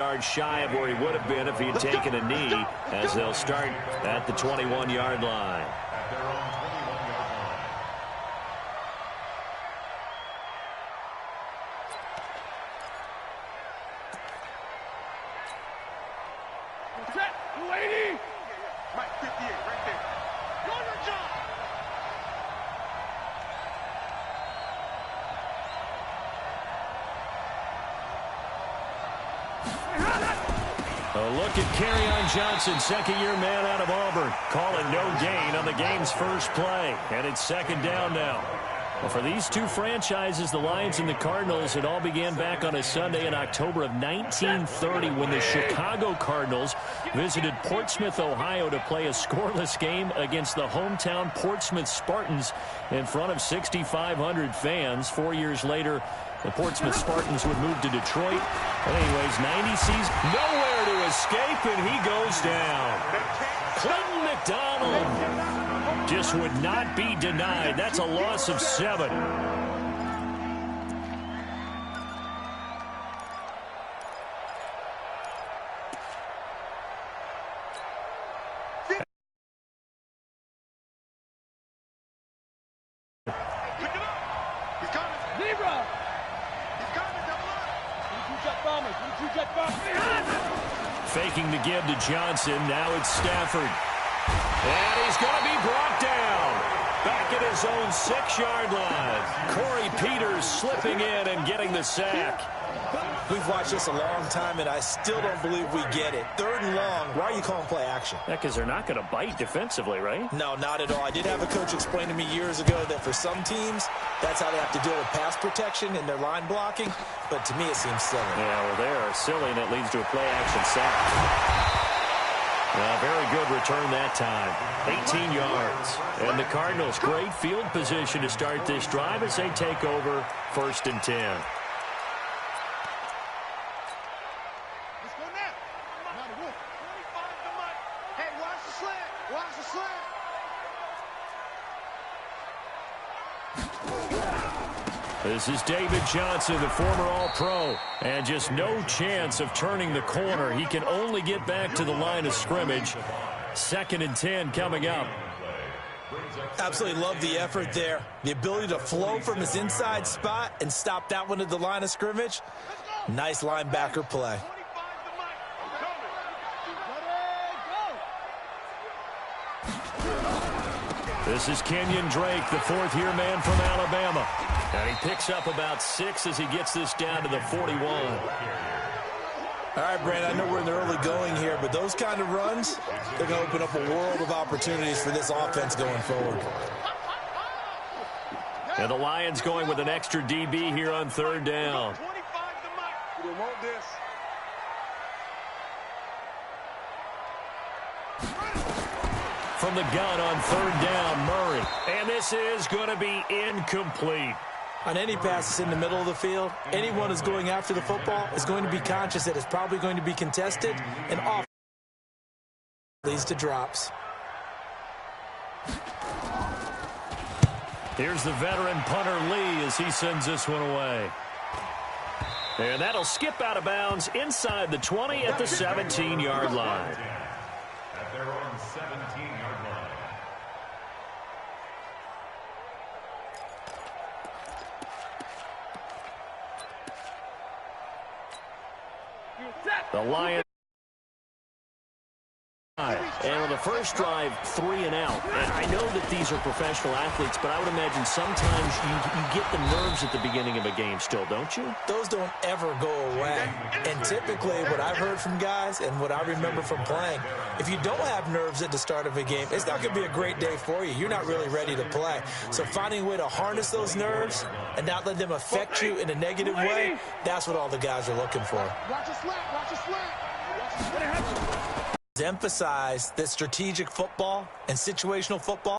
yards shy of where he would have been if he had taken a knee, as they'll start at the 21-yard line. A look at Kerryon Johnson, second-year man out of Auburn, calling no gain on the game's first play. And it's second down now. Well, for these two franchises, the Lions and the Cardinals, it all began back on a Sunday in October of 1930 when the Chicago Cardinals visited Portsmouth, Ohio to play a scoreless game against the hometown Portsmouth Spartans in front of 6,500 fans. 4 years later, the Portsmouth Spartans would move to Detroit. But anyways, 90 sees nowhere to escape, and he goes down. Clinton McDonald just would not be denied. That's a loss of 7. Faking the give to Johnson. Now it's Stafford. And he's going to be brought down. Back at his own 6-yard line. Corey Peters slipping in and getting the sack. We've watched this a long time, and I still don't believe we get it. 3rd and long. Why are you calling play action? Yeah, because they're not going to bite defensively, right? No, not at all. I did have a coach explain to me years ago that for some teams, that's how they have to deal with pass protection and their line blocking. But to me, it seems silly. Yeah, well, they are silly, and it leads to a play action sack. Very good return that time. 18 yards. And the Cardinals, great field position to start this drive as they take over 1st and 10. This is David Johnson, the former All-Pro, and just no chance of turning the corner. He can only get back to the line of scrimmage. 2nd and 10 coming up. Absolutely love the effort there. The ability to flow from his inside spot and stop that one at the line of scrimmage. Nice linebacker play. This is Kenyon Drake, the 4th-year man from Alabama. And he picks up about 6 as he gets this down to the 41. All right, Brandon, I know we're in the early going here, but those kind of runs, they're going to open up a world of opportunities for this offense going forward. And the Lions going with an extra DB here on 3rd down. From the gun on 3rd down, Murray. And this is going to be incomplete. On any passes in the middle of the field, anyone who's going after the football is going to be conscious that it's probably going to be contested, and off leads to drops. Here's the veteran punter Lee as he sends this one away. And that'll skip out of bounds inside the 20 at the 17-yard line. At their own 17-yard line. The Lions. And on the first drive, 3 and out. And I know that these are professional athletes, but I would imagine sometimes you get the nerves at the beginning of a game still, don't you? Those don't ever go away. And typically what I've heard from guys and what I remember from playing, if you don't have nerves at the start of a game, it's not going to be a great day for you. You're not really ready to play. So finding a way to harness those nerves and not let them affect you in a negative way, that's what all the guys are looking for. Watch your slap, watch your slap. Emphasize that strategic football and situational football.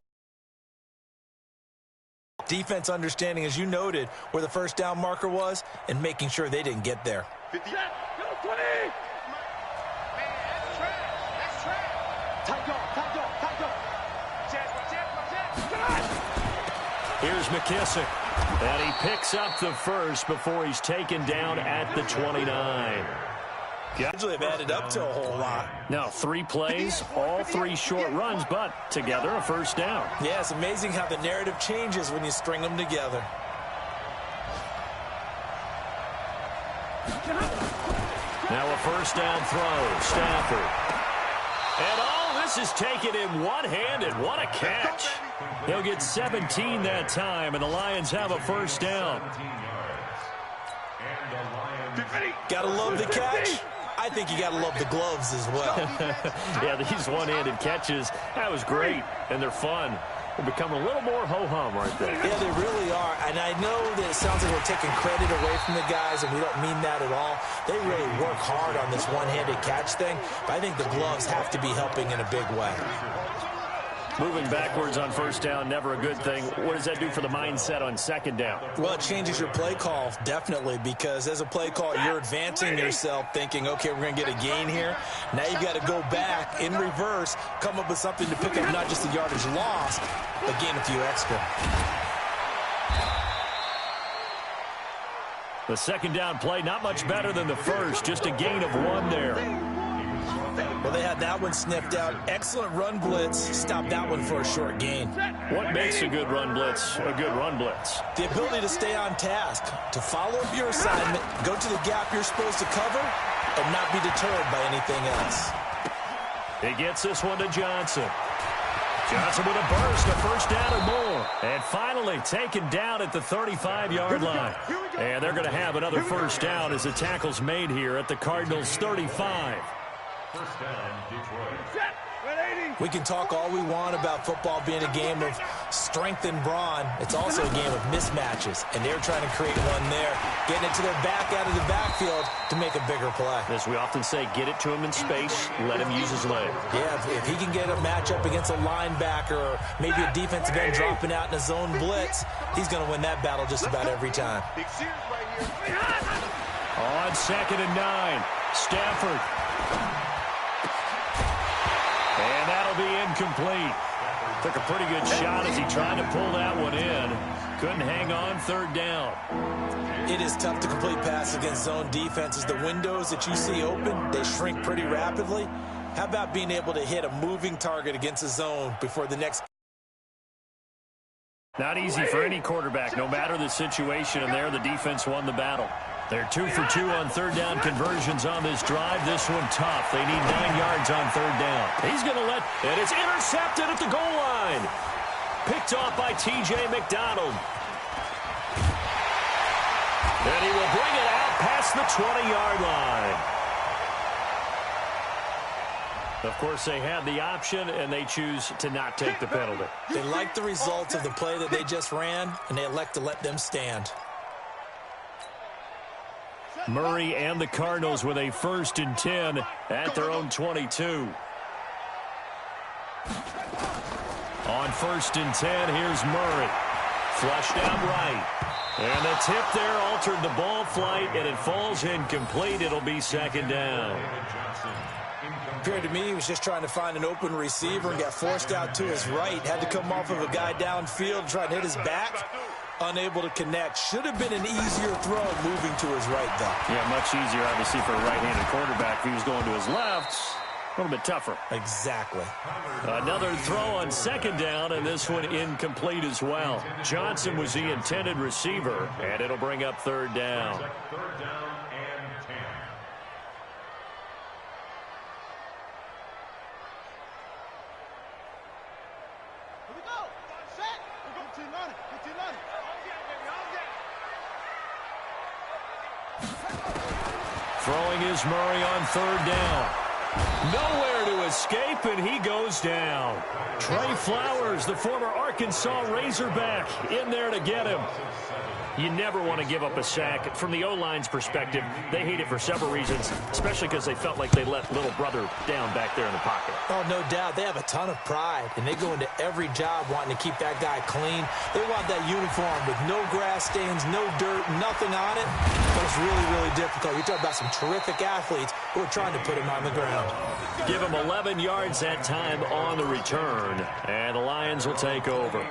Defense understanding, as you noted, where the first down marker was and making sure they didn't get there. 50. Man, that's trash. Tight dog. Here's McKissick. And he picks up the first before he's taken down at the 29. Usually have added up to a whole lot. Now 3 plays, all 3 short runs, but together a first down. Yeah, it's amazing how the narrative changes when you string them together. Now a first down throw, Stafford. And all this is taken in one-handed. What a catch. He'll get 17 that time, and the Lions have a first down. Gotta love the catch. I think you gotta love the gloves as well. Yeah, these one-handed catches, that was great, and they're fun. They're becoming a little more ho-hum right there. Yeah, they really are. And I know that it sounds like we're taking credit away from the guys, and we don't mean that at all. They really work hard on this one-handed catch thing, but I think the gloves have to be helping in a big way. Moving backwards on first down, never a good thing. What does that do for the mindset on second down? Well, it changes your play call, definitely, because as a play call, you're advancing yourself thinking, okay, we're going to get a gain here. Now you got to go back in reverse, come up with something to pick up not just the yardage lost, but gain a few extra. The second down play, not much better than the first, just a gain of 1 there. Well, they had that one sniffed out. Excellent run blitz. Stopped that one for a short gain. What makes a good run blitz a good run blitz? The ability to stay on task, to follow up your assignment, go to the gap you're supposed to cover, and not be deterred by anything else. He gets this one to Johnson. Johnson with a burst, a first down or more. And finally taken down at the 35-yard line. And they're going to have another first down as the tackle's made here at the Cardinals' 35. First down, Detroit. We can talk all we want about football being a game of strength and brawn. It's also a game of mismatches, and they're trying to create one there, getting it to their back out of the backfield to make a bigger play. As we often say, get it to him in space, let him use his leg. Yeah, if he can get a matchup against a linebacker or maybe a defensive end dropping out in a zone blitz, he's going to win that battle just about every time. On 2nd and 9, Stafford. And that'll be incomplete. Took a pretty good shot as he tried to pull that one in. Couldn't hang on 3rd down. It is tough to complete passes against zone defenses. The windows that you see open, they shrink pretty rapidly. How about being able to hit a moving target against a zone before the next? Not easy for any quarterback, no matter the situation, and there the defense won the battle. They're 2 for 2 on 3rd down conversions on this drive. This one tough. They need 9 yards on 3rd down. He's going to let, and it's intercepted at the goal line. Picked off by T.J. McDonald. And he will bring it out past the 20-yard line. Of course, they had the option, and they choose to not take the penalty. They like the results of the play that they just ran, and they elect to let them stand. Murray and the Cardinals with a 1st and 10 at their own 22. On 1st and 10, here's Murray. Flushed out right. And the tip there altered the ball flight, and it falls incomplete. It'll be 2nd down. Appeared to me he was just trying to find an open receiver and got forced out to his right. Had to come off of a guy downfield, try to hit his back. Unable to connect. Should have been an easier throw moving to his right, though. Yeah, much easier, obviously, for a right-handed quarterback. If he was going to his left, a little bit tougher. Exactly. Another throw on 2nd down, and this one incomplete as well. Johnson was the intended receiver, and it'll bring up 3rd down. 3rd down and 10. Here we go. Set. We're going to run it. Get to run it. Throwing is Murray on 3rd down. Nowhere to escape, and he goes down. Trey Flowers, the former Arkansas Razorback, in there to get him. You never want to give up a sack. From the O-line's perspective, they hate it for several reasons, especially because they felt like they let little brother down back there in the pocket. Oh, no doubt. They have a ton of pride, and they go into every job wanting to keep that guy clean. They want that uniform with no grass stains, no dirt, nothing on it. But it's really, really difficult. You're talking about some terrific athletes who are trying to put him on the ground. Give him 11 yards that time on the return, and the Lions will take over.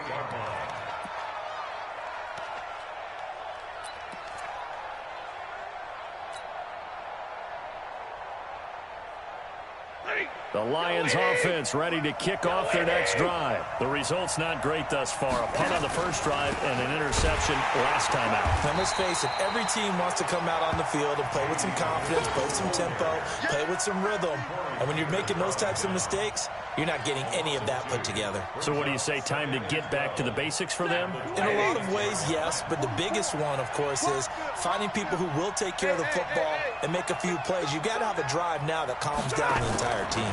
The Lions offense ready to kick off their next drive. The result's not great thus far. A punt on the first drive and an interception last time out. Now, let's face it, every team wants to come out on the field and play with some confidence, play with some tempo, play with some rhythm. And when you're making those types of mistakes, you're not getting any of that put together. So what do you say, time to get back to the basics for them? In a lot of ways, yes, but the biggest one, of course, is finding people who will take care of the football and make a few plays. You've got to have a drive now that calms down the entire team.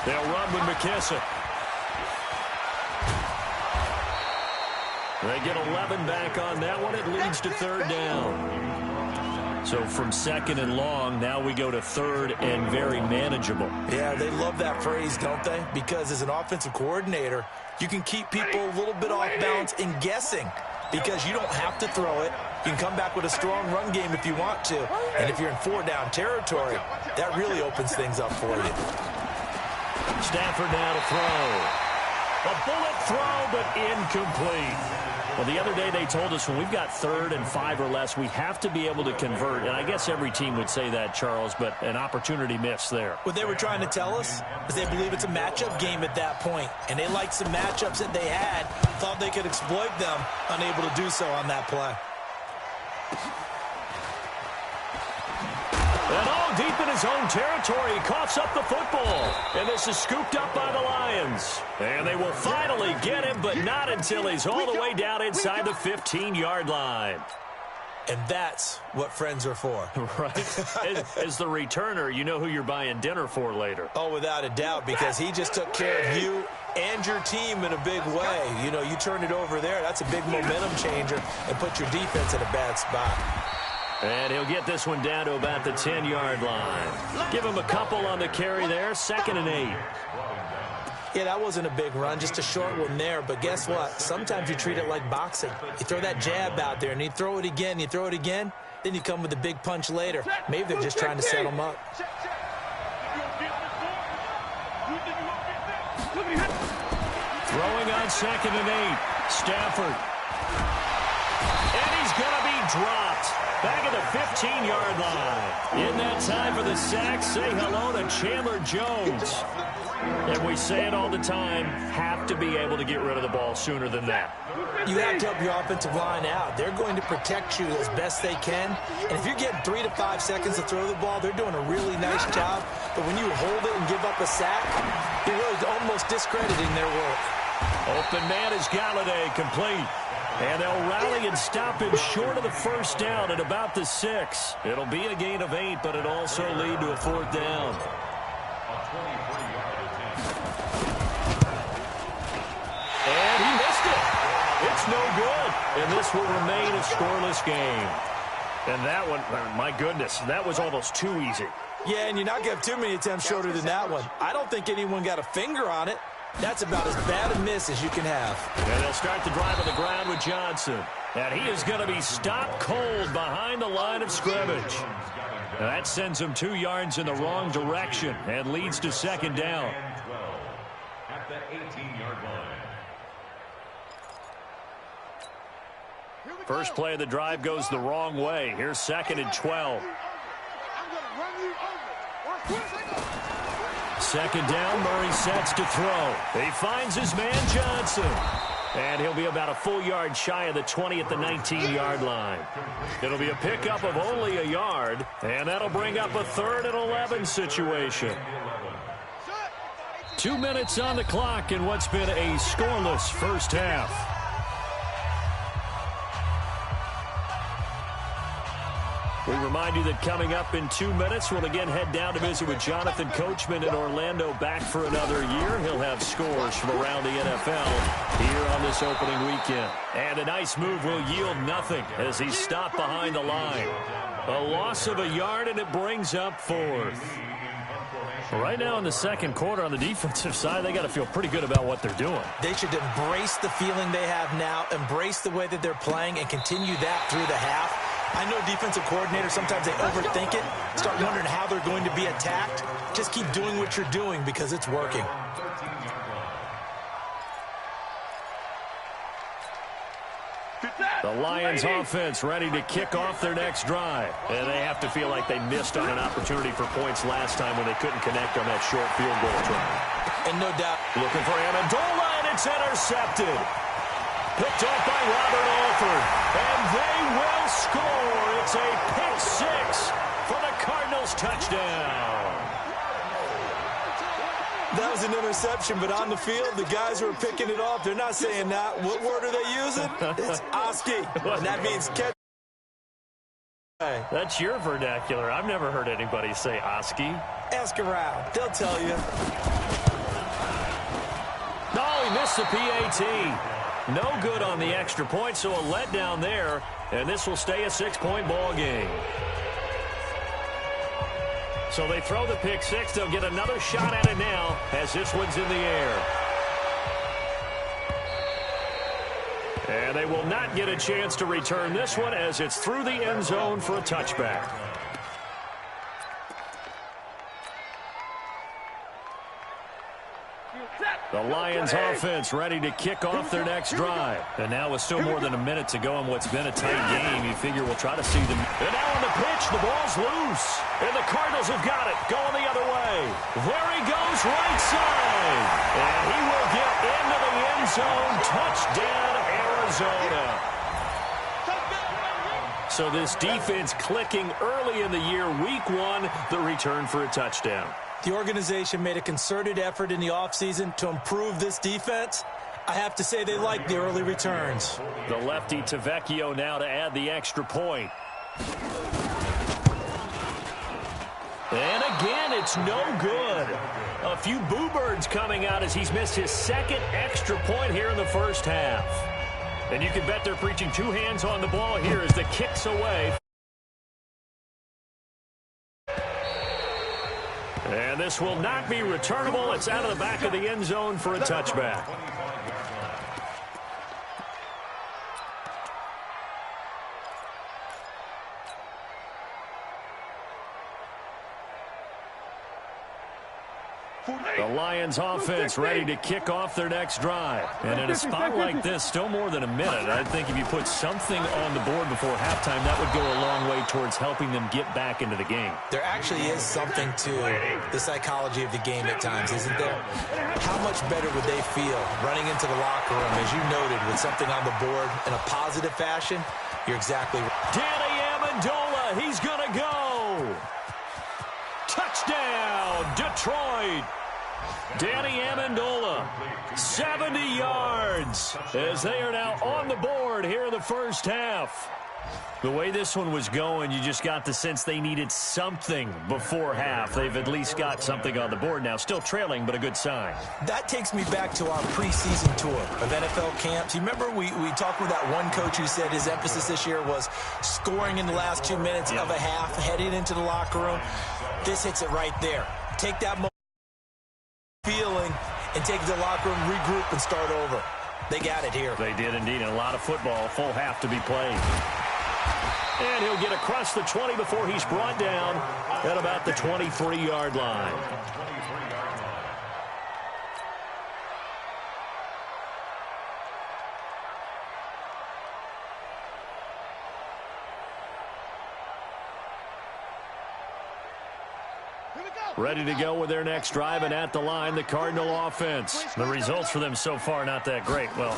They'll run with McKissick. They get 11 back on that one. It leads to third down. So from second and long, now we go to third and very manageable. Yeah, they love that phrase, don't they? Because as an offensive coordinator, you can keep people a little bit off balance and guessing because you don't have to throw it. You can come back with a strong run game if you want to. And if you're in four-down territory, that really opens things up for you. Stafford now to throw. A bullet throw, but incomplete. Well, the other day they told us when we've got third and 5 or less, we have to be able to convert. And I guess every team would say that, Charles, but an opportunity missed there. What they were trying to tell us is they believe it's a matchup game at that point. And they liked some matchups that they had, thought they could exploit them, unable to do so on that play. And all deep in his own territory, he coughs up the football. And this is scooped up by the Lions. And they will finally get him, but not until he's all the way down inside the 15-yard line. And that's what friends are for. Right. As the returner, you know who you're buying dinner for later. Oh, without a doubt, because he just took care of you and your team in a big way. You know, you turned it over there. That's a big momentum changer and put your defense in a bad spot. And he'll get this one down to about the 10-yard line. Give him a couple on the carry there, 2nd and 8. Yeah, that wasn't a big run, just a short one there. But guess what? Sometimes you treat it like boxing. You throw that jab out there, and you throw it again, then you come with a big punch later. Maybe they're just trying to set him up. Throwing on 2nd and 8. Stafford. And he's going to be dropped. Back at the 15-yard line. In that time for the sack, say hello to Chandler Jones. And we say it all the time, have to be able to get rid of the ball sooner than that. You have to help your offensive line out. They're going to protect you as best they can. And if you're getting 3 to 5 seconds to throw the ball, they're doing a really nice job. But when you hold it and give up a sack, you're really almost discrediting their work. Open man is Galladay, complete. And they'll rally and stop him short of the first down at about the 6. It'll be a gain of 8, but it'll also lead to a 4th down. And he missed it. It's no good. And this will remain a scoreless game. And that one, my goodness, that was almost too easy. Yeah, and you're not going to have too many attempts shorter than that one. I don't think anyone got a finger on it. That's about as bad a miss as you can have. And they'll start the drive on the ground with Johnson. And he is going to be stopped cold behind the line of scrimmage. Now that sends him 2 yards in the wrong direction and leads to 2nd down. At the 18-yard line. First play of the drive goes the wrong way. Here's 2nd and 12. 2nd down, Murray sets to throw. He finds his man Johnson. And he'll be about a full yard shy of the 20 at the 19-yard line. It'll be a pickup of only a yard, and that'll bring up a 3rd and 11 situation. 2 minutes on the clock in what's been a scoreless first half. We remind you that coming up in 2 minutes, we'll again head down to visit with Jonathan Coachman in Orlando, back for another year. He'll have scores from around the NFL here on this opening weekend. And a nice move will yield nothing as he's stopped behind the line. A loss of a yard, and it brings up 4th. Right now in the second quarter on the defensive side, they got to feel pretty good about what they're doing. They should embrace the feeling they have now, embrace the way that they're playing, and continue that through the half. I know defensive coordinators, sometimes they overthink it, start wondering how they're going to be attacked. Just keep doing what you're doing because it's working. Get that! The Lions offense ready to kick off their next drive. And they have to feel like they missed on an opportunity for points last time when they couldn't connect on that short field goal try. And no doubt. Looking for Amendola, and it's intercepted. Picked off by Robert Alford. And they will score. It's a pick six for the Cardinals touchdown. That was an interception, but on the field, the guys who are picking it off, they're not saying that. What word are they using? It's Oski, and that means catch. That's your vernacular. I've never heard anybody say Oski. Ask around. They'll tell you. No, he missed the PAT. No good on the extra point, so a letdown there, and this will stay a 6-point ball game. So they throw the pick six. They'll get another shot at it now as this one's in the air. And they will not get a chance to return this one as it's through the end zone for a touchback. The Lions offense ready to kick off their next drive. And now with still more than a minute to go in what's been a tight game, you figure we'll try to see them. And now on the pitch, the ball's loose. And the Cardinals have got it, going the other way. There he goes, right side. And he will get into the end zone. Touchdown, Arizona. So this defense clicking early in the year, week one, the return for a touchdown. The organization made a concerted effort in the offseason to improve this defense. I have to say they like the early returns. The lefty Tavecchio now to add the extra point. And again, it's no good. A few boo birds coming out as he's missed his second extra point here in the first half. And you can bet they're preaching two hands on the ball here as the kick's away. And this will not be returnable. It's out of the back of the end zone for a touchback. The Lions offense ready to kick off their next drive. And in a spot like this, still more than a minute, I think if you put something on the board before halftime, that would go a long way towards helping them get back into the game. There actually is something to the psychology of the game at times, isn't there? How much better would they feel running into the locker room, as you noted, with something on the board in a positive fashion? You're exactly right. Danny Amendola, he's going to go. Touchdown, Detroit. Danny Amendola, 70 yards, as they are now on the board here in the first half. The way this one was going, you just got the sense they needed something before half. They've at least got something on the board now. Still trailing, but a good sign. That takes me back to our preseason tour of NFL camps. You remember we talked with that one coach who said his emphasis this year was scoring in the last 2 minutes of a half, heading into the locker room. This hits it right there. Take that feeling and take it to the locker room, regroup, and start over. They got it here. They did indeed, and a lot of football, full half to be played. And he'll get across the 20 before he's brought down at about the 23-yard line. Ready to go with their next drive, and at the line, the Cardinal offense. The results for them so far, not that great. Well,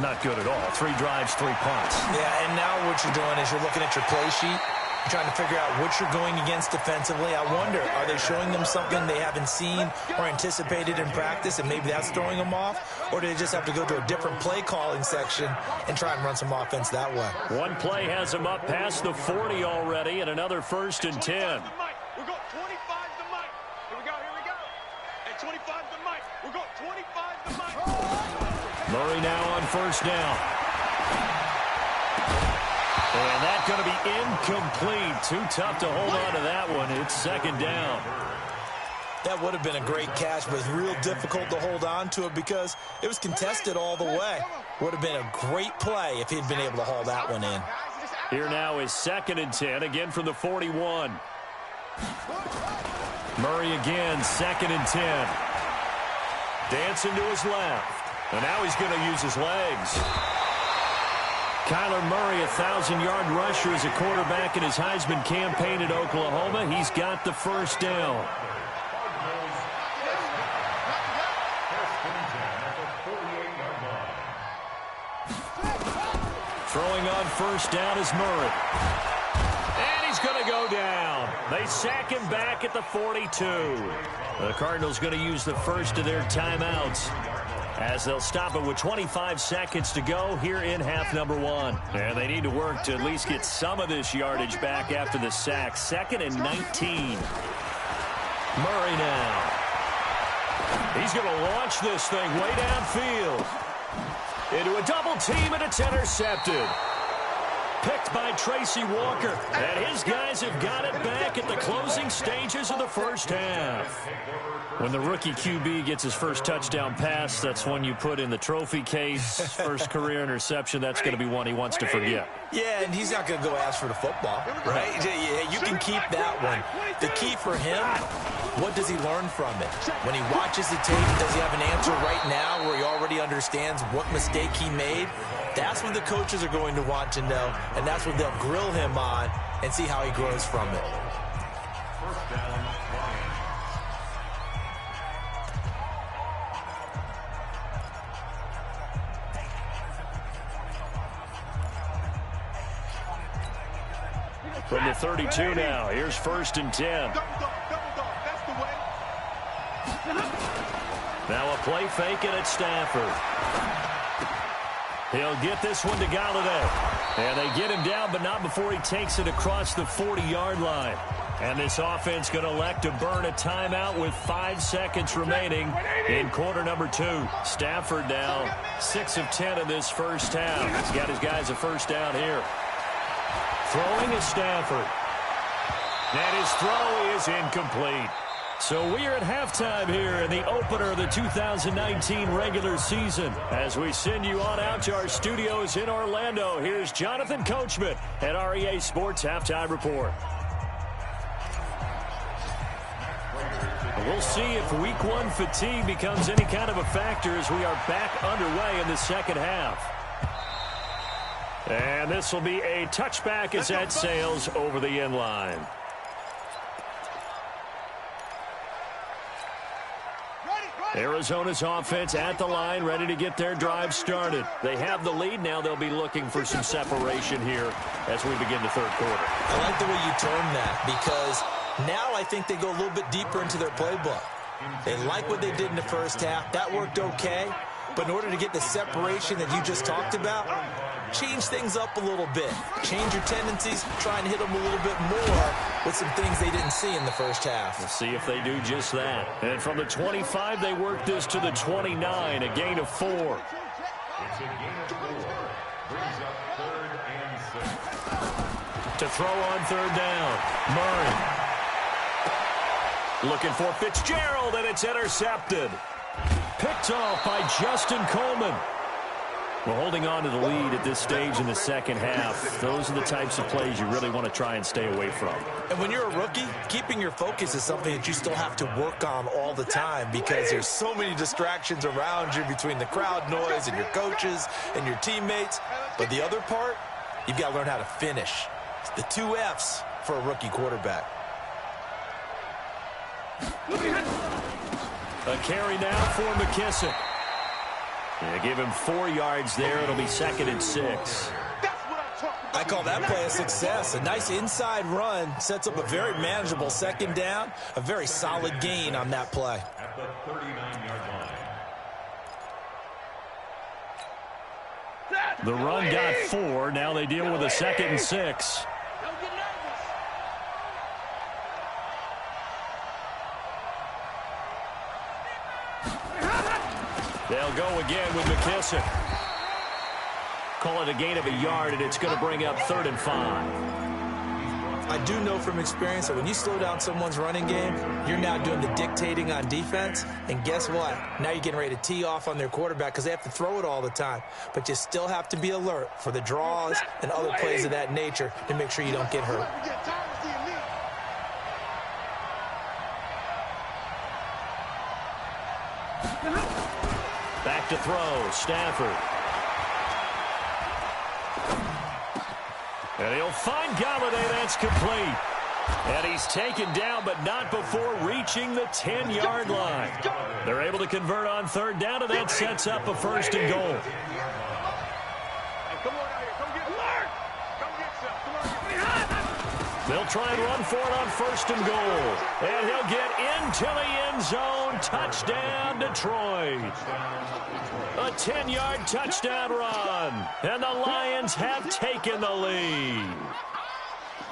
not good at all. 3 drives, 3 punts. Yeah, and now what you're doing is you're looking at your play sheet. You're trying to figure out what you're going against defensively. I wonder, are they showing them something they haven't seen or anticipated in practice, and maybe that's throwing them off? Or do they just have to go to a different play calling section and try and run some offense that way? One play has them up past the 40 already, and another 1st and 10. We've got 25 to Mike. Here we go, here we go. And 25 to Mike. We've got 25 to Mike. Murray now on 1st down. And that's going to be incomplete. Too tough to hold on to that one. It's 2nd down. That would have been a great catch, but it's real difficult to hold on to it because it was contested all the way. Would have been a great play if he'd been able to haul that one in. Here now is 2nd and 10, again from the 41. Murray again, 2nd and 10. Dancing to his left. And now he's going to use his legs. Kyler Murray, 1,000-yard rusher as a quarterback in his Heisman campaign at Oklahoma. He's got the first down. Throwing on first down is Murray. And he's going to go down. They sack him back at the 42. The Cardinals going to use the first of their timeouts, as they'll stop it with 25 seconds to go here in half number one. And they need to work to at least get some of this yardage back after the sack. 2nd and 19. Murray now. He's going to launch this thing way downfield. Into a double team, and it's intercepted. Picked by Tracy Walker. And his guys have got it back at the closing stages of the first half. When the rookie QB gets his first touchdown pass, that's one you put in the trophy case. First career interception, that's going to be one he wants to forget. Yeah, and he's not going to go ask for the football, right? Yeah, you can keep that one. The key for him, what does he learn from it? When he watches the tape, does he have an answer right now where he already understands what mistake he made? That's what the coaches are going to want to know, and that's what they'll grill him on and see how he grows from it. First down, Lions. From the 32 now, here's 1st and 10. Now a play fake, and it's Stafford. He'll get this one to Galladay. And they get him down, but not before he takes it across the 40-yard line. And this offense going to elect to burn a timeout with 5 seconds remaining in quarter number 2. Stafford now 6 of 10 in this first half. He's got his guys a first down here. Throwing is Stafford. And his throw is incomplete. So we are at halftime here in the opener of the 2019 regular season. As we send you on out to our studios in Orlando, here's Jonathan Coachman at REA Sports Halftime Report. We'll see if week 1 fatigue becomes any kind of a factor as we are back underway in the second half. And this will be a touchback as that sails over the end line. Arizona's offense at the line, ready to get their drive started. They have the lead. Now they'll be looking for some separation here as we begin the third quarter. I like the way you term that, because now I think they go a little bit deeper into their playbook. They like what they did in the first half. That worked okay. But in order to get the separation that you just talked about, change things up a little bit. Change your tendencies, try and hit them a little bit more with some things they didn't see in the first half. We'll see if they do just that. And from the 25, they work this to the 29, a gain of 4. It's a gain of 4. Brings up 3rd and 6. To throw on 3rd down, Murray. Looking for Fitzgerald, and it's intercepted. Picked off by Justin Coleman. Well, holding on to the lead at this stage in the second half, those are the types of plays you really want to try and stay away from. And when you're a rookie, keeping your focus is something that you still have to work on all the time, because there's so many distractions around you between the crowd noise and your coaches and your teammates. But the other part, you've got to learn how to finish. It's the 2 F's for a rookie quarterback. A carry now for McKissick. They give him 4 yards there. It'll be 2nd and 6. I call that play a success. A nice inside run sets up a very manageable 2nd down. A very solid gain on that play. At the 39-yard line. The run got 4. Now they deal with a 2nd and 6. They'll go again with McKissick. Call it a gain of a yard, and it's going to bring up 3rd and 5. I do know from experience that when you slow down someone's running game, you're now doing the dictating on defense. And guess what? Now you're getting ready to tee off on their quarterback because they have to throw it all the time. But you still have to be alert for the draws and other plays of that nature to make sure you don't get hurt. Back to throw, Stafford. And he'll find Galladay. That's complete. And he's taken down, but not before reaching the 10-yard line. They're able to convert on third down, and that sets up a first and goal. They'll try and run for it on first and goal. And he'll get into the end zone. Touchdown, Detroit. A 10-yard touchdown run. And the Lions have taken the lead.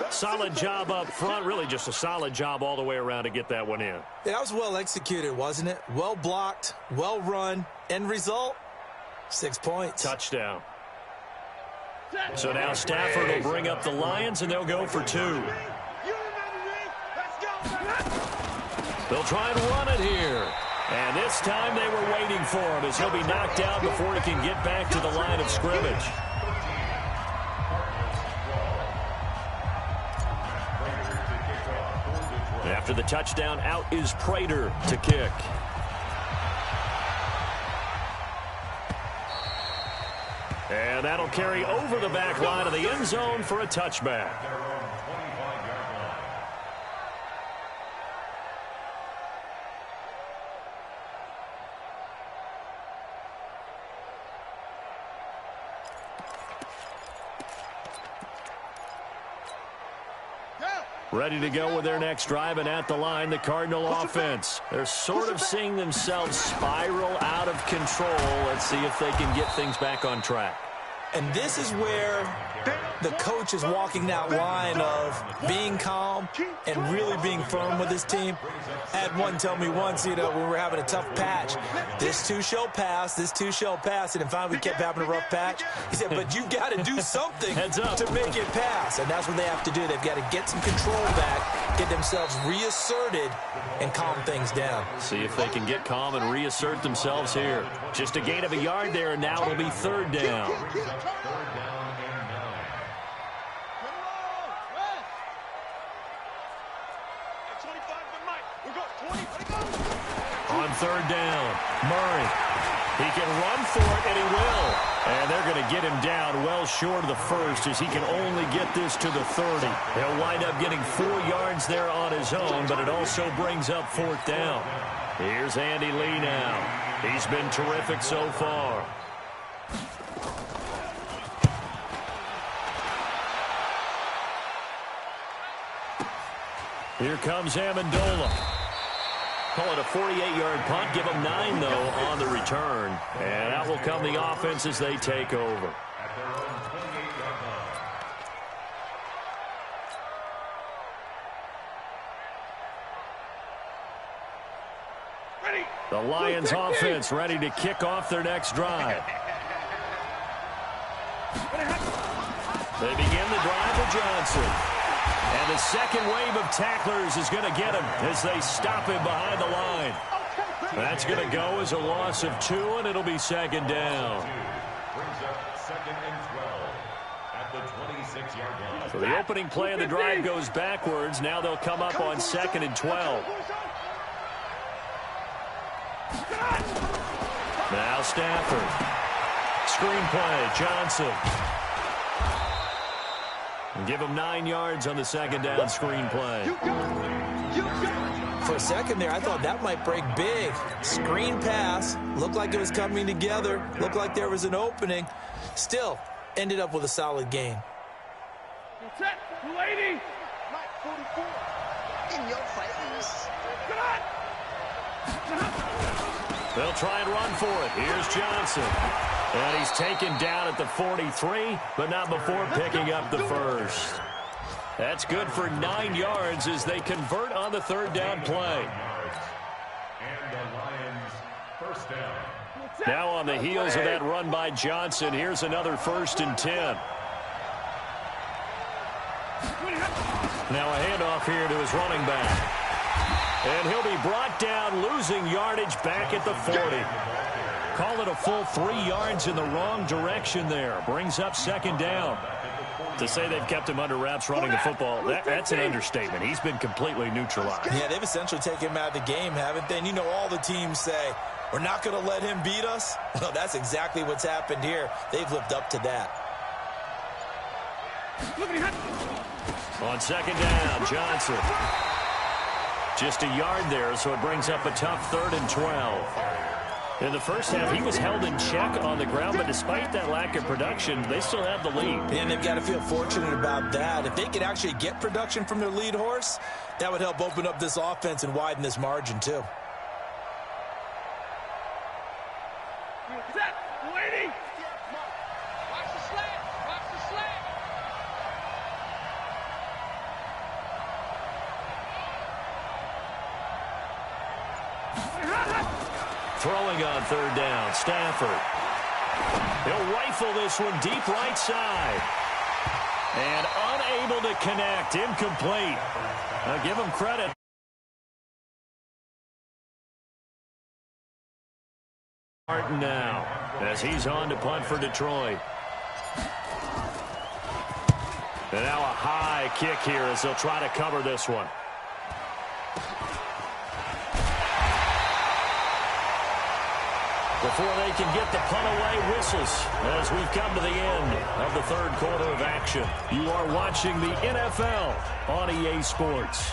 Solid job up front. Really just a solid job all the way around to get that one in. Yeah, that was well executed, wasn't it? Well blocked, well run. End result, 6 points. Touchdown. So now Stafford will bring up the Lions, and they'll go for 2. They'll try and run it here. And this time they were waiting for him as he'll be knocked down before he can get back to the line of scrimmage. After the touchdown, out is Prater to kick. And that'll carry over the back line of the end zone for a touchback. Ready to go with their next drive, and at the line, the Cardinal offense. They're sort of seeing themselves spiral out of control. Let's see if they can get things back on track. And this is where the coach is walking that line of being calm and really being firm with his team. I had one tell me once, when we were having a tough patch, this too shall pass, this too shall pass. And finally we kept having a rough patch. He said, but you got to do something to make it pass. And that's what they have to do. They've got to get some control back, get themselves reasserted, and calm things down. See if they can get calm and reassert themselves here. Just a gain of a yard there, and now it'll be third down. On third down, Murray. He can run for it, and he will. And they're going to get him down well short of the first as he can only get this to the 30. He'll wind up getting 4 yards there on his own, but it also brings up fourth down. Here's Andy Lee now. He's been terrific so far. Here comes Amendola. Call it a 48-yard punt. Give them 9, though, on the return. And out will come the offense as they take over. The Lions offense ready to kick off their next drive. They begin the drive with Johnson. And the second wave of tacklers is going to get him as they stop him behind the line. That's going to go as a loss of 2, and it'll be second down. Brings up second and 12 at the 26-yard line. So the opening play of the drive goes backwards. Now they'll come up on second and 12. Now Stafford. Screen play, Johnson. And give him 9 yards on the second down screen play. For a second there, I thought that might break big. Screen pass. Looked like it was coming together. Looked like there was an opening. Still, ended up with a solid gain. Set, 280. 44. In your face. They'll try and run for it. Here's Johnson. And he's taken down at the 43, but not before picking up the first. That's good for 9 yards as they convert on the third down play. And the Lions first down. Now on the heels of that run by Johnson, here's another 1st and 10. Now a handoff here to his running back. And he'll be brought down, losing yardage back at the 40. Call it a full 3 yards in the wrong direction there. Brings up second down. To say they've kept him under wraps running the football, that's an understatement. He's been completely neutralized. Yeah, they've essentially taken him out of the game, haven't they? And you know, all the teams say, we're not going to let him beat us. Well, that's exactly what's happened here. They've lived up to that. On second down, Johnson. Just a yard there, so it brings up a tough 3rd and 12. In the first half, he was held in check on the ground, but despite that lack of production, they still have the lead. And they've got to feel fortunate about that. If they could actually get production from their lead horse, that would help open up this offense and widen this margin, too. Waiting. Watch the slant. Watch the slant. Throwing on 3rd down, Stafford. He'll rifle this one deep right side. And unable to connect, incomplete. I'll give him credit. Martin now, as he's on to punt for Detroit. And now a high kick here as they'll try to cover this one. Before they can get the punt away, whistles as we've come to the end of the 3rd quarter of action. You are watching the NFL on EA Sports.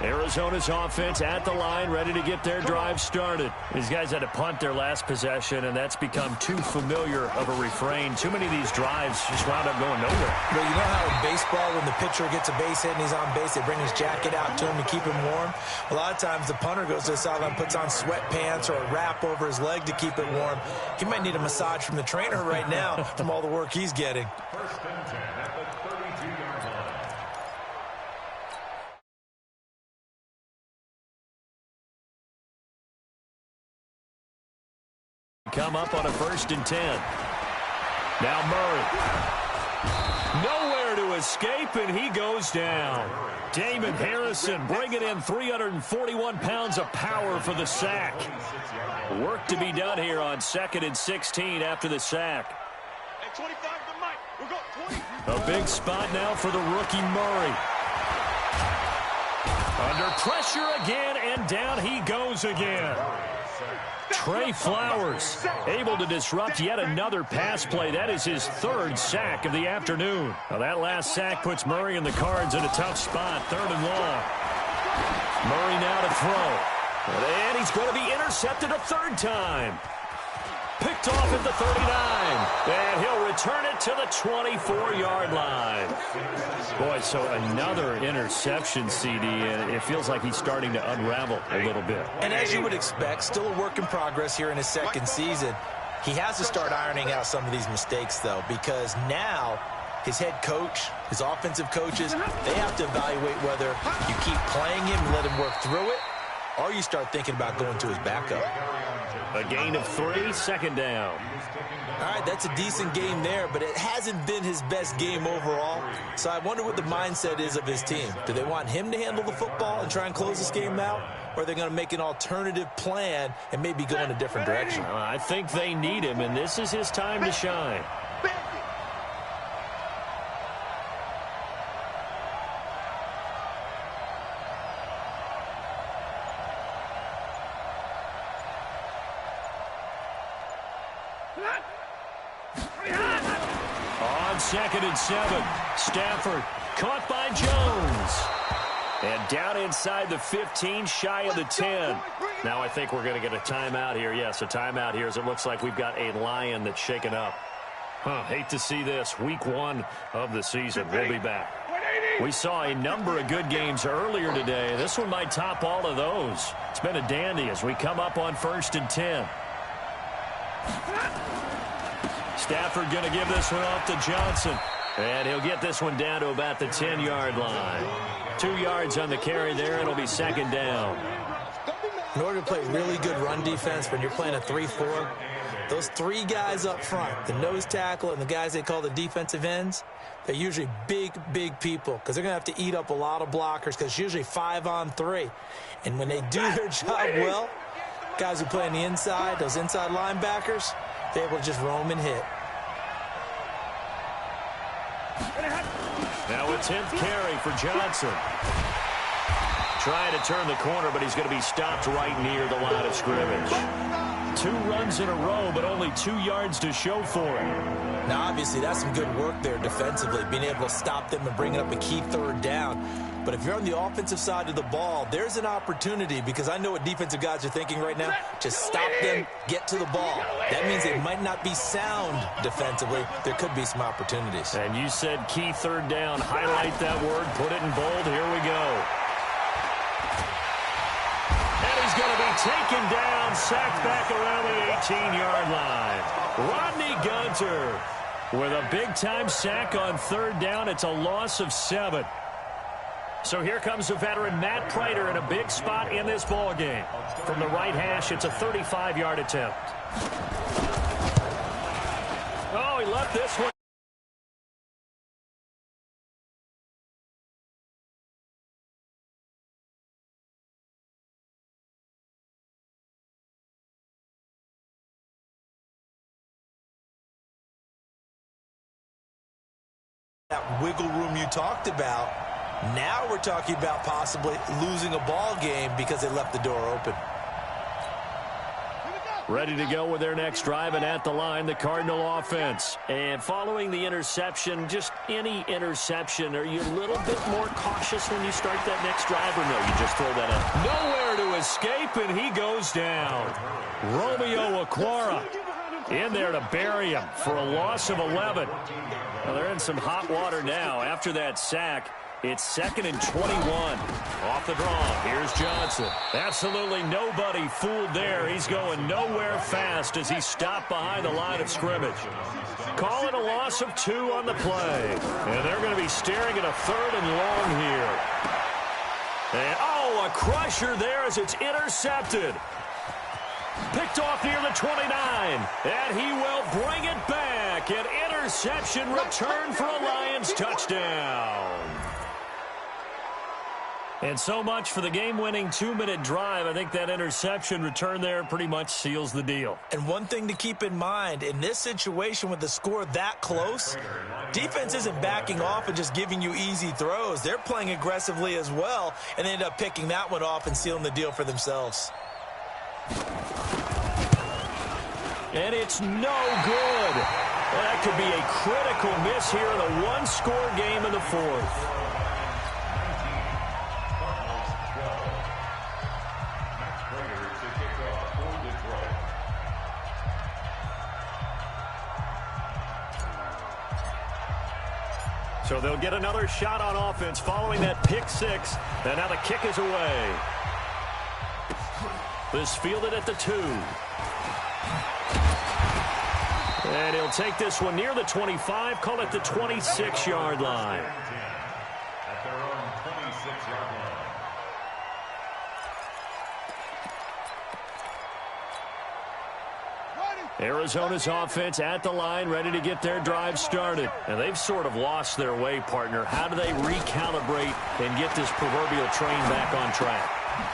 Arizona's offense at the line, ready to get their drive started. These guys had to punt their last possession, and that's become too familiar of a refrain. Too many of these drives just wound up going nowhere. But you know how in baseball, when the pitcher gets a base hit and he's on base, they bring his jacket out to him to keep him warm? A lot of times the punter goes to the sideline, puts on sweatpants or a wrap over his leg to keep it warm. He might need a massage from the trainer right now from all the work he's getting. 1st and 10 at the 32-yard line. Come up on a 1st and 10. Now Murray. Nowhere to escape, and he goes down. Damon Harrison bringing in 341 pounds of power for the sack. Work to be done here on 2nd and 16 after the sack. At 25 to Mike. We're going 20. A big spot now for the rookie Murray. Under pressure again, and down he goes again. Trey Flowers able to disrupt yet another pass play. That is his 3rd sack of the afternoon. Now that last sack puts Murray and the Cards in a tough spot, 3rd and long. Murray now to throw. And he's going to be intercepted a 3rd time. Picked off at the 39. And he'll return it to the 24-yard line. Boy, so another interception, CD, and it feels like he's starting to unravel a little bit. And as you would expect, still a work in progress here in his 2nd season. He has to start ironing out some of these mistakes, though, because now his head coach, his offensive coaches, they have to evaluate whether you keep playing him and let him work through it, or you start thinking about going to his backup. A gain of 3, 2nd down. All right, that's a decent game there, but it hasn't been his best game overall. So I wonder what the mindset is of his team. Do they want him to handle the football and try and close this game out? Or are they going to make an alternative plan and maybe go in a different direction? I think they need him, and this is his time to shine. On 2nd and 7, Stafford caught by Jones. And down inside the 15, shy of the 10. Now I think we're going to get a timeout here. Yes, a timeout here as it looks like we've got a Lion that's shaken up. Hate to see this. Week 1 of the season. We'll be back. We saw a number of good games earlier today. This one might top all of those. It's been a dandy as we come up on 1st and 10. Stafford going to give this one off to Johnson. And he'll get this one down to about the 10-yard line. 2 yards on the carry there. It'll be 2nd down. In order to play really good run defense when you're playing a 3-4, those 3 guys up front, the nose tackle and the guys they call the defensive ends, they're usually big, big people because they're going to have to eat up a lot of blockers because it's usually 5-on-3. And when they do their job well, guys who play on the inside, those inside linebackers, they're able to just roam and hit. Now a 10th carry for Johnson. Trying to turn the corner, but he's going to be stopped right near the line of scrimmage. 2 runs in a row, but only 2 yards to show for it. Now, obviously, that's some good work there defensively, being able to stop them and bring up a key 3rd down. But if you're on the offensive side of the ball, there's an opportunity, because I know what defensive guys are thinking right now. Just stop them, get to the ball. That means they might not be sound defensively. There could be some opportunities. And you said key 3rd down. Highlight that word, put it in bold. Here we go. And he's going to be taken down, sacked back around the 18-yard line. Rodney Gunter with a big-time sack on 3rd down. It's a loss of 7. So here comes the veteran Matt Prater in a big spot in this ball game. From the right hash, it's a 35-yard attempt. Oh, he left this one. That wiggle room you talked about. Now we're talking about possibly losing a ball game because they left the door open. Ready to go with their next drive, and at the line, the Cardinal offense. And following the interception, just any interception, are you a little bit more cautious when you start that next drive, or no, you just throw that up? Nowhere to escape, and he goes down. Romeo Okwara in there to bury him for a loss of 11. Well, they're in some hot water now after that sack. It's 2nd and 21. Off the draw. Here's Johnson. Absolutely nobody fooled there. He's going nowhere fast as he's stopped behind the line of scrimmage. Call it a loss of 2 on the play. And they're going to be staring at a 3rd and long here. And, oh, a crusher there as it's intercepted. Picked off near the 29. And he will bring it back. An interception return for a Lions touchdown. And so much for the game-winning 2-minute drive. I think that interception return there pretty much seals the deal. And one thing to keep in mind, in this situation with the score that close, defense isn't backing off and just giving you easy throws. They're playing aggressively as well, and they end up picking that one off and sealing the deal for themselves. And it's no good. That could be a critical miss here in a 1-score game in the 4th. So they'll get another shot on offense following that pick 6. And now the kick is away. This fielded at the 2. And he'll take this one near the 25, call it the 26-yard line. At their own 26-yard line. Arizona's offense at the line, ready to get their drive started. And they've sort of lost their way, partner. How do they recalibrate and get this proverbial train back on track?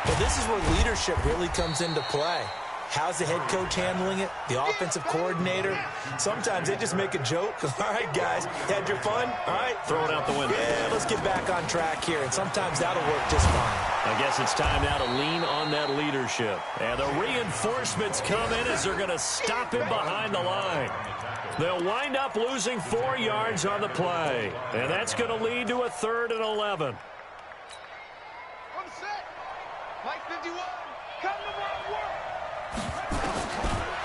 Well, this is where leadership really comes into play. How's the head coach handling it? The offensive coordinator? Sometimes they just make a joke. All right, guys, had your fun? All right. Throw it out the window. Yeah, let's get back on track here. And sometimes that'll work just fine. I guess it's time now to lean on that leadership. And the reinforcements come in as they're going to stop him behind the line. They'll wind up losing 4 yards on the play. And that's going to lead to a 3rd and 11. On set. Mike 51. Come to work.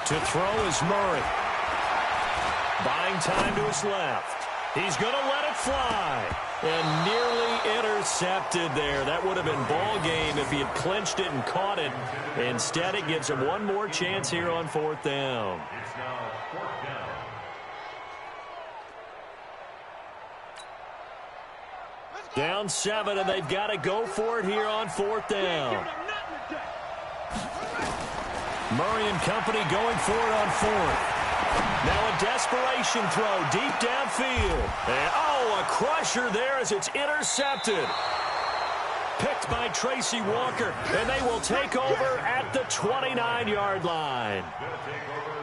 To throw is Murray. Buying time to his left. He's going to let it fly. And nearly intercepted there. That would have been ball game if he had clinched it and caught it. Instead, it gives him one more chance here on 4th down. It's now 4th down. Down 7, and they've got to go for it here on 4th down. Murray and company going for it on 4th. Now a desperation throw deep downfield. And, oh, a crusher there as it's intercepted. Picked by Tracy Walker, and they will take over at the 29-yard line.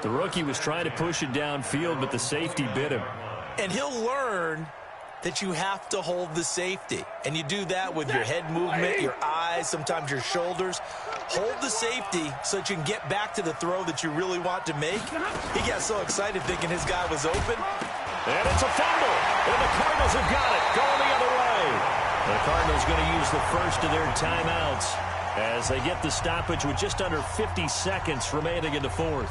The rookie was trying to push it downfield, but the safety bit him. And he'll learn that you have to hold the safety. And you do that with your head movement, your eyes. thighs, sometimes your shoulders. Hold the safety so that you can get back to the throw that you really want to make. He got so excited thinking his guy was open. And it's a fumble. And the Cardinals have got it. Going the other way. The Cardinals going to use the first of their timeouts as they get the stoppage with just under 50 seconds remaining in the fourth.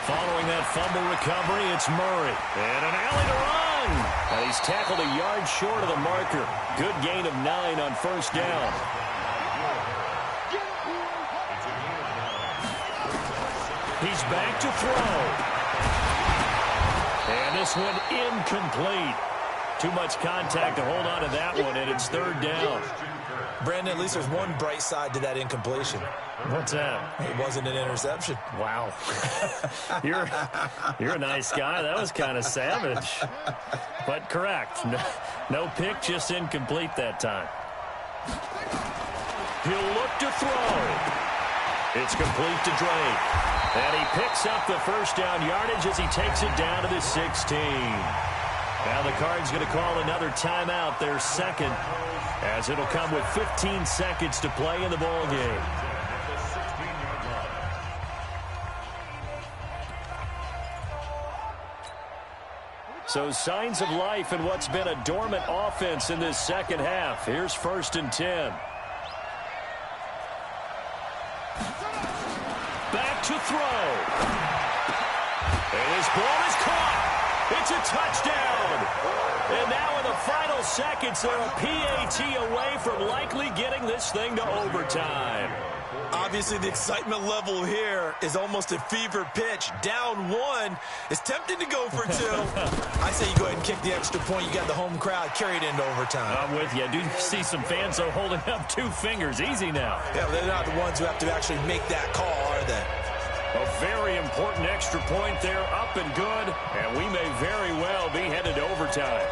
Following that fumble recovery, it's Murray. And an alley to run. And he's tackled a yard short of the marker. Good gain of 9 on first down. He's back to throw. And this one incomplete. Too much contact to hold on to that one, and it's third down. Brandon, at least there's one bright side to that incompletion. What's that? It wasn't an interception. Wow. You're a nice guy. That was kind of savage. But correct. No pick, just incomplete that time. He'll look to throw. It's complete to Drake. And he picks up the first down yardage as he takes it down to the 16. Now the Cards going to call another timeout, their second, as it'll come with 15 seconds to play in the ball game. So signs of life in what's been a dormant offense in this second half. Here's 1st and 10. Back to throw. And his ball is caught. It's a touchdown. And now in the final seconds, they're a PAT away from likely getting this thing to overtime. Obviously, the excitement level here is almost a fever pitch. Down 1. It's tempting to go for 2. I say you go ahead and kick the extra point. You got the home crowd. Carry it into overtime. I'm with you. I do see some fans though holding up 2 fingers. Easy now. Yeah, they're not the ones who have to actually make that call, are they? A very important extra point there, up and good, and we may very well be headed to overtime.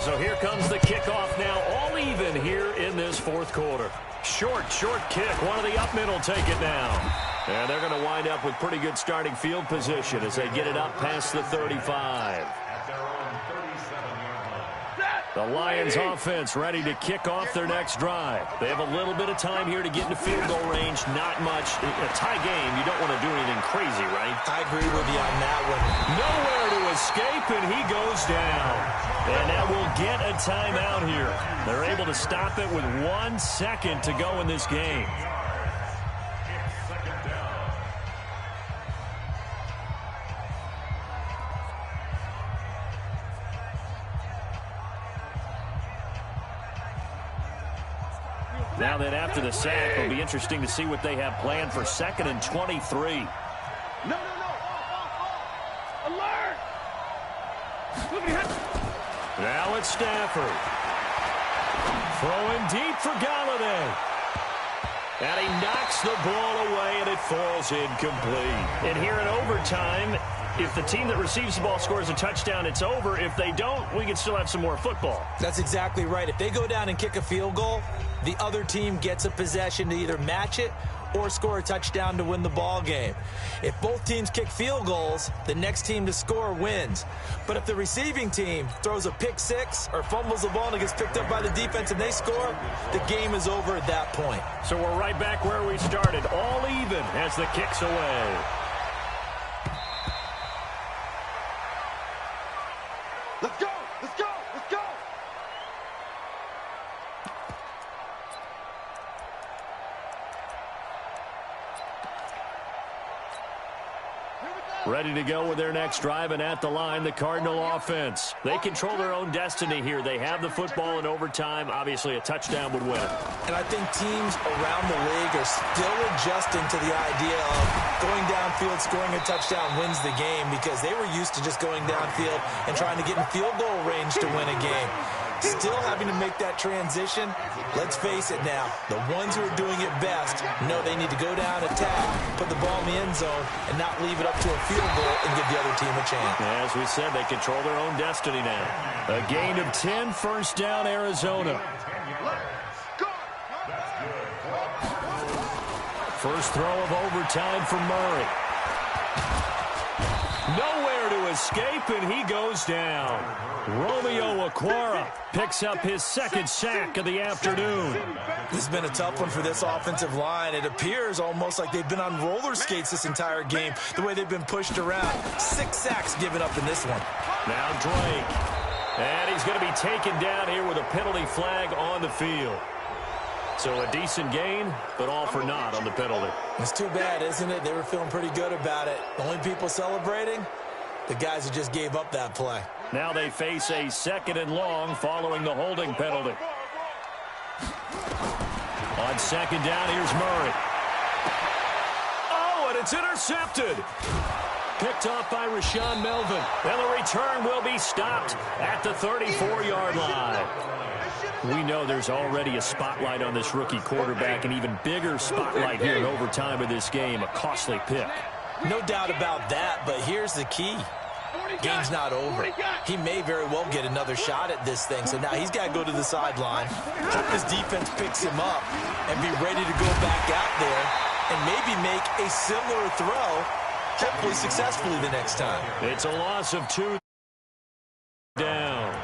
So here comes the kickoff now, all even here in this fourth quarter. Short kick. One of the up middle take it down. And they're going to wind up with pretty good starting field position as they get it up past the 35. The Lions offense ready to kick off their next drive. They have a little bit of time here to get into field goal range. Not much. A tie game, you don't want to do anything crazy, right? I agree with you on that one. Nowhere to escape, and he goes down. And now we'll get a timeout here. They're able to stop it with 1 second to go in this game. Now then, after the sack, it'll be interesting to see what they have planned for 2nd and 23. No. Alert! Look at him. Now it's Stafford. Throwing deep for Galladay. And he knocks the ball away, and it falls incomplete. And here in overtime, if the team that receives the ball scores a touchdown, it's over. If they don't, we can still have some more football. That's exactly right. If they go down and kick a field goal, the other team gets a possession to either match it or score a touchdown to win the ball game. If both teams kick field goals, the next team to score wins. But if the receiving team throws a pick six or fumbles the ball and it gets picked up by the defense and they score, the game is over at that point. So we're right back where we started, all even as the kick's away. Let's go! Let's go! Let's go! Ready to go with their next drive, and at the line, the Cardinal offense. They control their own destiny here. They have the football in overtime. Obviously, a touchdown would win it. And I think teams around the league are still adjusting to the idea of going downfield, scoring a touchdown wins the game, because they were used to just going downfield and trying to get in field goal range to win a game. Still having to make that transition. Let's face it now, the ones who are doing it best know they need to go down, attack, put the ball in the end zone, and not leave it up to a field goal and give the other team a chance. As we said, they control their own destiny now. A gain of 10, first down, Arizona. First throw of overtime for Murray. Nowhere to escape, and he goes down. Romeo Okwara picks up his second sack of the afternoon. This has been a tough one for this offensive line. It appears almost like they've been on roller skates this entire game, the way they've been pushed around. 6 sacks given up in this one. Now Drake. And he's going to be taken down here with a penalty flag on the field. So a decent gain, but all for naught on the penalty. It's too bad, isn't it? They were feeling pretty good about it. The only people celebrating, the guys who just gave up that play. Now they face a 2nd and long following the holding penalty. On 2nd down, here's Murray. Oh, and it's intercepted. Picked off by Rashawn Melvin. And the return will be stopped at the 34-yard line. We know there's already a spotlight on this rookie quarterback, an even bigger spotlight here in overtime of this game, a costly pick. No doubt about that, but here's the key. Game's not over. He may very well get another shot at this thing, so now he's got to go to the sideline, hope his defense picks him up, and be ready to go back out there and maybe make a similar throw, hopefully successfully the next time. It's a loss of 2 down.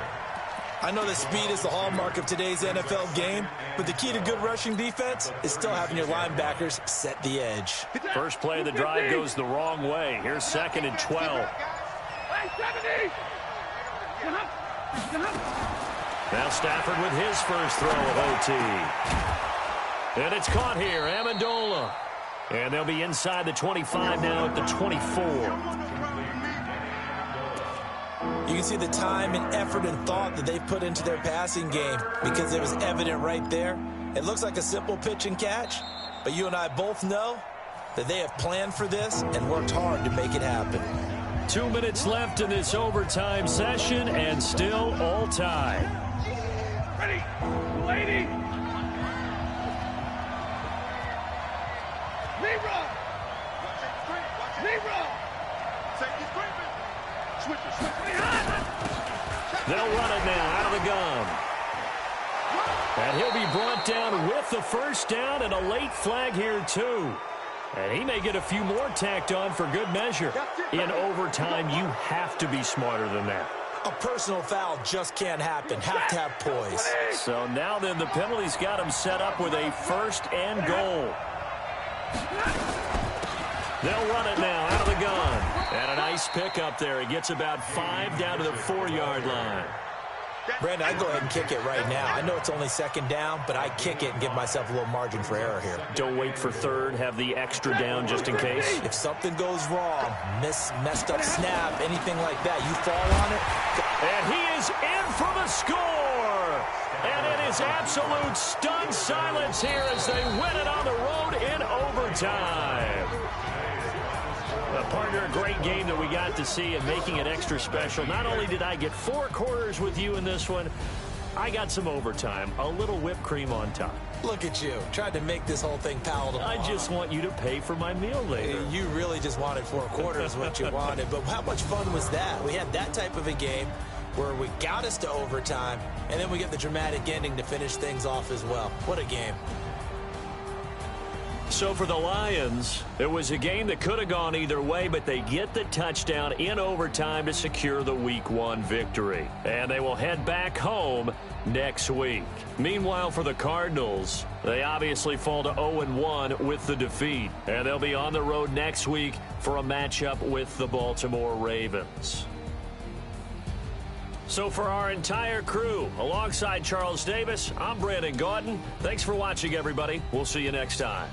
I know that speed is the hallmark of today's NFL game, but the key to good rushing defense is still having your linebackers set the edge. First play of the drive goes the wrong way. Here's 2nd and 12. Now Stafford with his first throw of OT. And it's caught here, Amendola. And they'll be inside the 25 now at the 24. You can see the time and effort and thought that they put into their passing game because it was evident right there. It looks like a simple pitch and catch, but you and I both know that they have planned for this and worked hard to make it happen. 2 minutes left in this overtime session and still all tied. Ready, lady. Libra. Libra. Safety screaming. Switch. They'll run it now out of the gun. And he'll be brought down with the first down and a late flag here too. And he may get a few more tacked on for good measure. In overtime, you have to be smarter than that. A personal foul just can't happen. Have to have poise. So now then the penalty's got him set up with a 1st and goal. They'll run it now out of the gun. And a nice pick up there. He gets about 5 down to the 4-yard line. Brandon, I'd go ahead and kick it right now. I know it's only 2nd down, but I kick it and give myself a little margin for error here. Don't wait for 3rd. Have the extra down just in case. If something goes wrong, messed up snap, anything like that, you fall on it. And he is in for the score. And it is absolute stunned silence here as they win it on the road in overtime. Partner, a great game that we got to see and making it extra special. Not only did I get 4 quarters with you in this one, I got some overtime, a little whipped cream on top. Look at you, tried to make this whole thing palatable. I just want you to pay for my meal later. You really just wanted 4 quarters what you wanted, but how much fun was that? We had that type of a game where we got us to overtime, and then we get the dramatic ending to finish things off as well. What a game. So for the Lions, it was a game that could have gone either way, but they get the touchdown in overtime to secure the Week 1 victory. And they will head back home next week. Meanwhile, for the Cardinals, they obviously fall to 0-1 with the defeat. And they'll be on the road next week for a matchup with the Baltimore Ravens. So for our entire crew, alongside Charles Davis, I'm Brandon Gaudin. Thanks for watching, everybody. We'll see you next time.